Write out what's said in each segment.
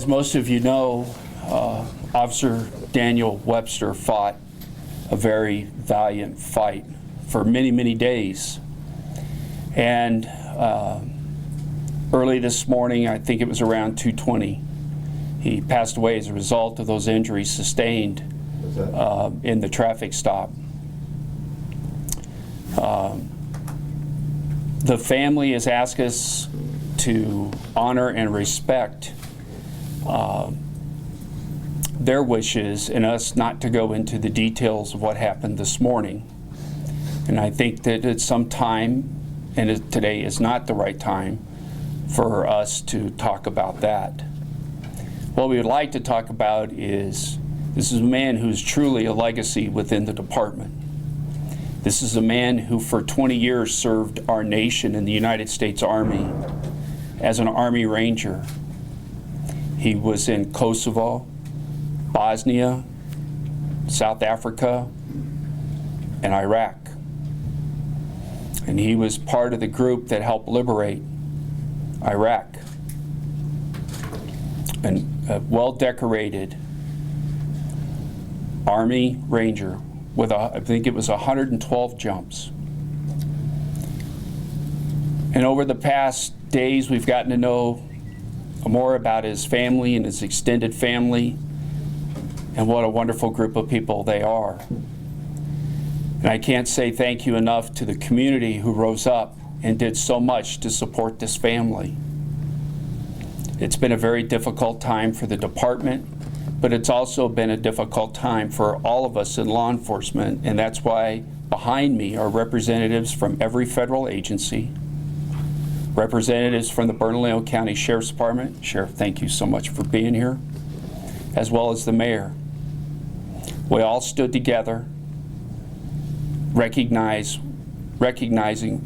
As most of you know, Officer Daniel Webster fought a very valiant fight for many, many days. And early this morning, I think it was around 2:20, he passed away as a result of those injuries sustained in the traffic stop. The family has asked us to honor and respect their wishes and us not to go into the details of what happened this morning. And I think that at some time, and today is not the right time, for us to talk about that. What we would like to talk about is, this is a man who's truly a legacy within the department. This is a man who for 20 years served our nation in the United States Army as an Army Ranger. He was in Kosovo, Bosnia, South Africa, and Iraq. And he was part of the group that helped liberate Iraq. And a well-decorated Army Ranger with, I think it was 112 jumps. And over the past days, we've gotten to know more about his family and his extended family, and what a wonderful group of people they are. And I can't say thank you enough to the community who rose up and did so much to support this family. It's been a very difficult time for the department, but it's also been a difficult time for all of us in law enforcement, and that's why behind me are representatives from every federal agency, representatives from the Bernalillo County Sheriff's Department. Sheriff, thank you so much for being here, as well as the mayor. We all stood together, recognizing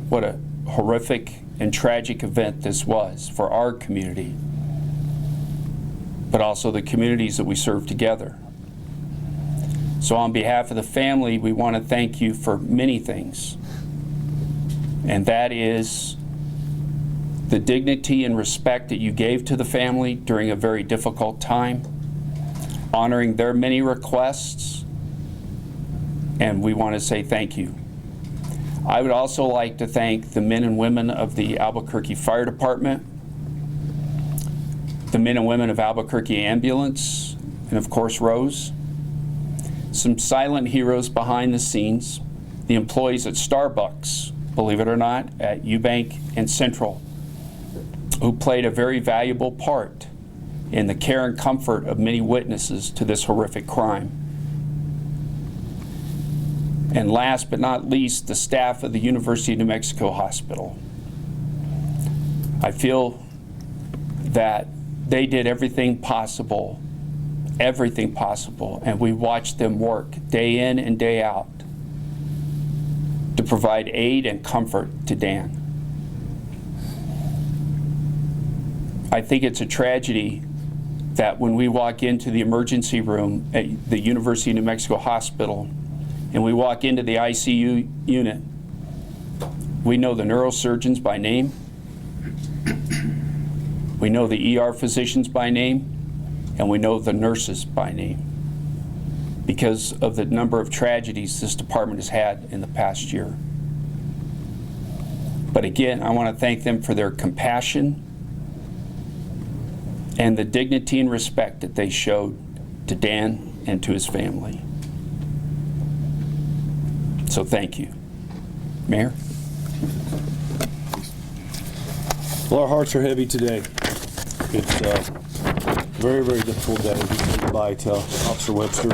what a horrific and tragic event this was for our community, but also the communities that we serve together. So on behalf of the family, we want to thank you for many things, and that is the dignity and respect that you gave to the family during a very difficult time, honoring their many requests, and we want to say thank you. I would also like to thank the men and women of the Albuquerque Fire Department, the men and women of Albuquerque Ambulance, and of course Rose. Some silent heroes behind the scenes, the employees at Starbucks, believe it or not, at Eubank and Central, who played a very valuable part in the care and comfort of many witnesses to this horrific crime. And last but not least, the staff of the University of New Mexico Hospital. I feel that they did everything possible, and we watched them work day in and day out to provide aid and comfort to Dan. I think it's a tragedy that when we walk into the emergency room at the University of New Mexico Hospital and we walk into the ICU unit, we know the neurosurgeons by name, we know the ER physicians by name, and we know the nurses by name because of the number of tragedies this department has had in the past year. But again, I want to thank them for their compassion and the dignity and respect that they showed to Dan and to his family. So thank you. Mayor? Well, our hearts are heavy today. It's a very, very difficult day. We say goodbye to Officer Webster.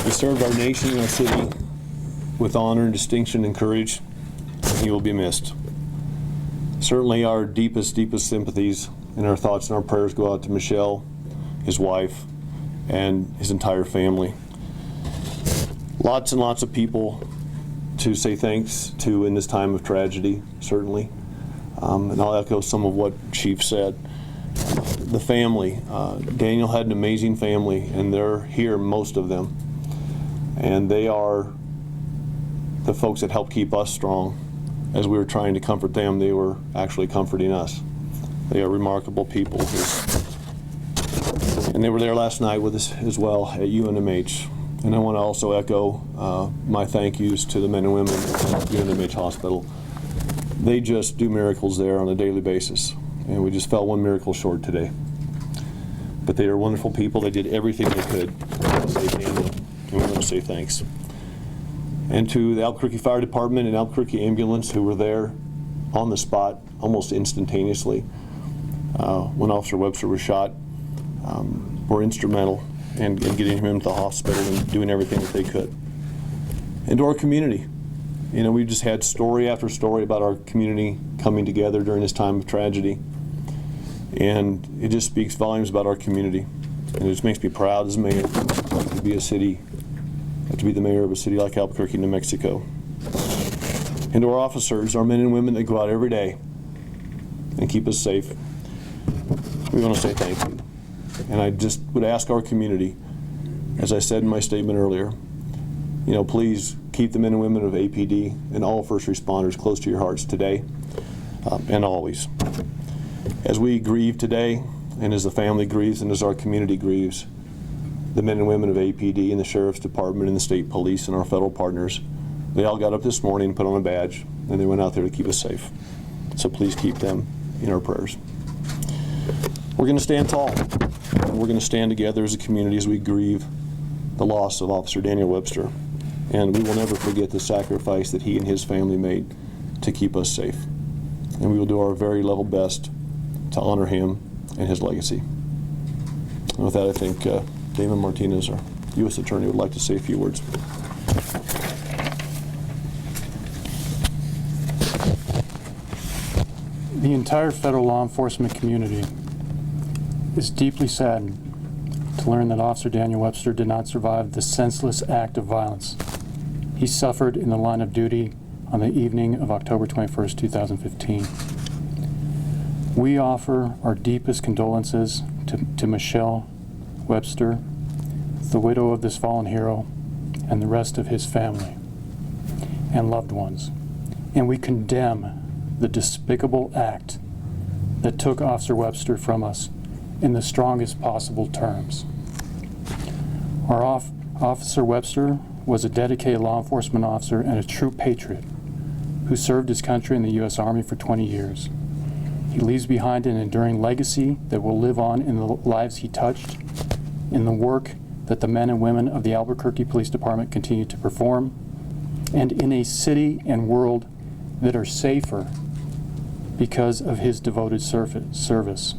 He served our nation and our city with honor and distinction and courage. He will be missed. Certainly our deepest sympathies and our thoughts and our prayers go out to Michelle, his wife, and his entire family. Lots and lots of people to say thanks to in this time of tragedy, certainly. And I'll echo some of what Chief said. The family, Daniel had an amazing family, and they're here, most of them. And they are the folks that help keep us strong. As we were trying to comfort them, they were actually comforting us. They are remarkable people who And they were there last night with us as well at UNMH. And I want to also echo my thank yous to the men and women at UNMH Hospital. They just do miracles there on a daily basis. And we just fell one miracle short today. But they are wonderful people. They did everything they could to save Daniel, and we want to say thanks. And to the Albuquerque Fire Department and Albuquerque Ambulance, who were there on the spot almost instantaneously when Officer Webster was shot, were instrumental in getting him into the hospital and doing everything that they could. And to our community, you know, we've just had story after story about our community coming together during this time of tragedy. And it just speaks volumes about our community. And it just makes me proud as mayor to be the mayor of a city like Albuquerque, New Mexico. And to our officers, our men and women that go out every day and keep us safe, we want to say thank you. And I just would ask our community, as I said in my statement earlier, you know, please keep the men and women of APD and all first responders close to your hearts today and always. As we grieve today, and as the family grieves, and as our community grieves, the men and women of APD and the Sheriff's Department and the state police and our federal partners, they all got up this morning and put on a badge, and they went out there to keep us safe. So please keep them in our prayers. We're going to stand tall, and we're going to stand together as a community as we grieve the loss of Officer Daniel Webster. And we will never forget the sacrifice that he and his family made to keep us safe. And we will do our very level best to honor him and his legacy. And with that, I think Damon Martinez, our U.S. Attorney, would like to say a few words. The entire federal law enforcement community is deeply saddened to learn that Officer Daniel Webster did not survive the senseless act of violence he suffered in the line of duty on the evening of October 21st, 2015. We offer our deepest condolences to Michelle Webster, the widow of this fallen hero, and the rest of his family and loved ones. And we condemn the despicable act that took Officer Webster from us in the strongest possible terms. Our Officer Webster was a dedicated law enforcement officer and a true patriot who served his country in the U.S. Army for 20 years. He leaves behind an enduring legacy that will live on in the lives he touched, in the work that the men and women of the Albuquerque Police Department continue to perform, and in a city and world that are safer because of his devoted service.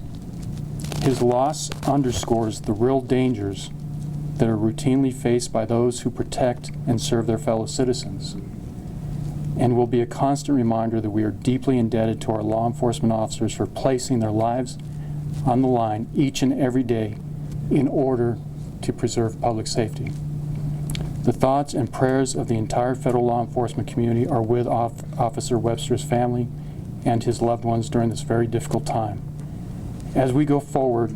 His loss underscores the real dangers that are routinely faced by those who protect and serve their fellow citizens, and will be a constant reminder that we are deeply indebted to our law enforcement officers for placing their lives on the line each and every day in order to preserve public safety. The thoughts and prayers of the entire federal law enforcement community are with Officer Webster's family and his loved ones during this very difficult time. As we go forward,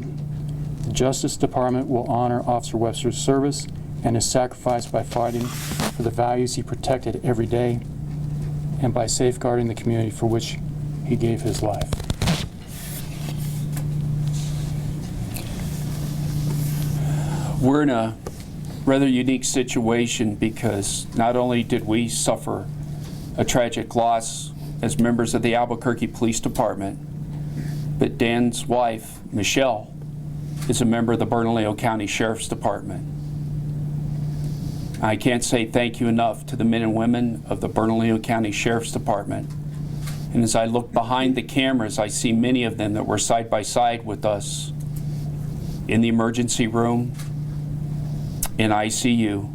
the Justice Department will honor Officer Webster's service and his sacrifice by fighting for the values he protected every day and by safeguarding the community for which he gave his life. We're in a rather unique situation because not only did we suffer a tragic loss as members of the Albuquerque Police Department, but Dan's wife, Michelle, is a member of the Bernalillo County Sheriff's Department. I can't say thank you enough to the men and women of the Bernalillo County Sheriff's Department. And as I look behind the cameras, I see many of them that were side by side with us in the emergency room, in ICU,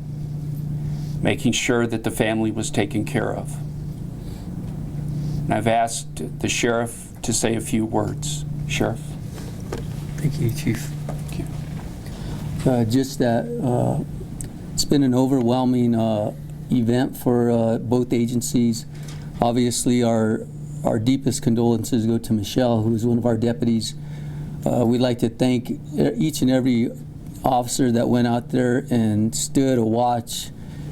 making sure that the family was taken care of. And I've asked the sheriff to say a few words. Sheriff. Thank you, Chief. Thank you. Just that it's been an overwhelming event for both agencies. Obviously, our deepest condolences go to Michelle, who is one of our deputies. We'd like to thank each and every officer that went out there and stood a watch,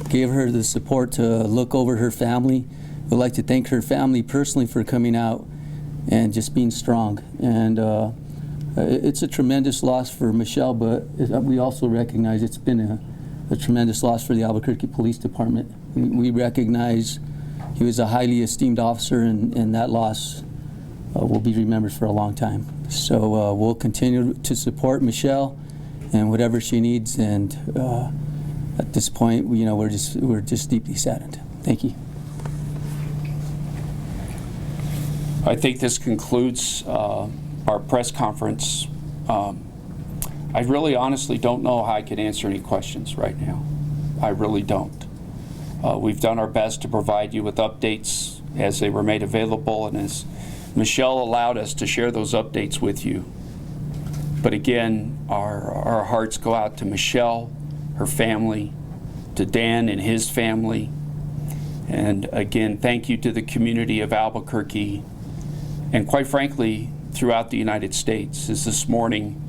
gave her the support to look over her family. We'd like to thank her family personally for coming out and just being strong. And it's a tremendous loss for Michelle, but we also recognize it's been a tremendous loss for the Albuquerque Police Department. We recognize he was a highly esteemed officer, and that loss will be remembered for a long time. So we'll continue to support Michelle and whatever she needs, and at this point, we're just deeply saddened. Thank you. I think this concludes our press conference. I really honestly don't know how I could answer any questions right now. I really don't. We've done our best to provide you with updates as they were made available, and as Michelle allowed us to share those updates with you. But again, our hearts go out to Michelle, her family, to Dan and his family. And again, thank you to the community of Albuquerque, and quite frankly, throughout the United States. As this morning,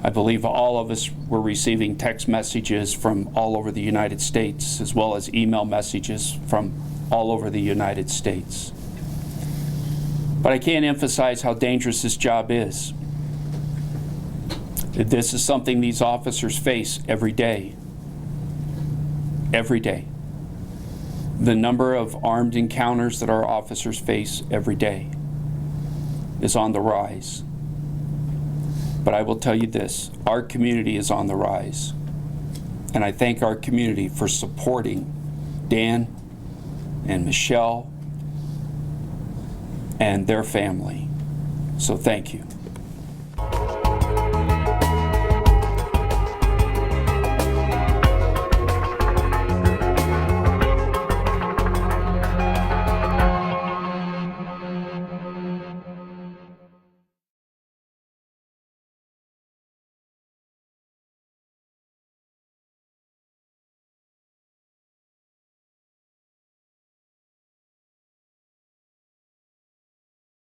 I believe all of us were receiving text messages from all over the United States, as well as email messages from all over the United States. But I can't emphasize how dangerous this job is. This is something these officers face every day. Every day. The number of armed encounters that our officers face every day is on the rise. But I will tell you this, our community is on the rise. And I thank our community for supporting Dan and Michelle and their family. So thank you.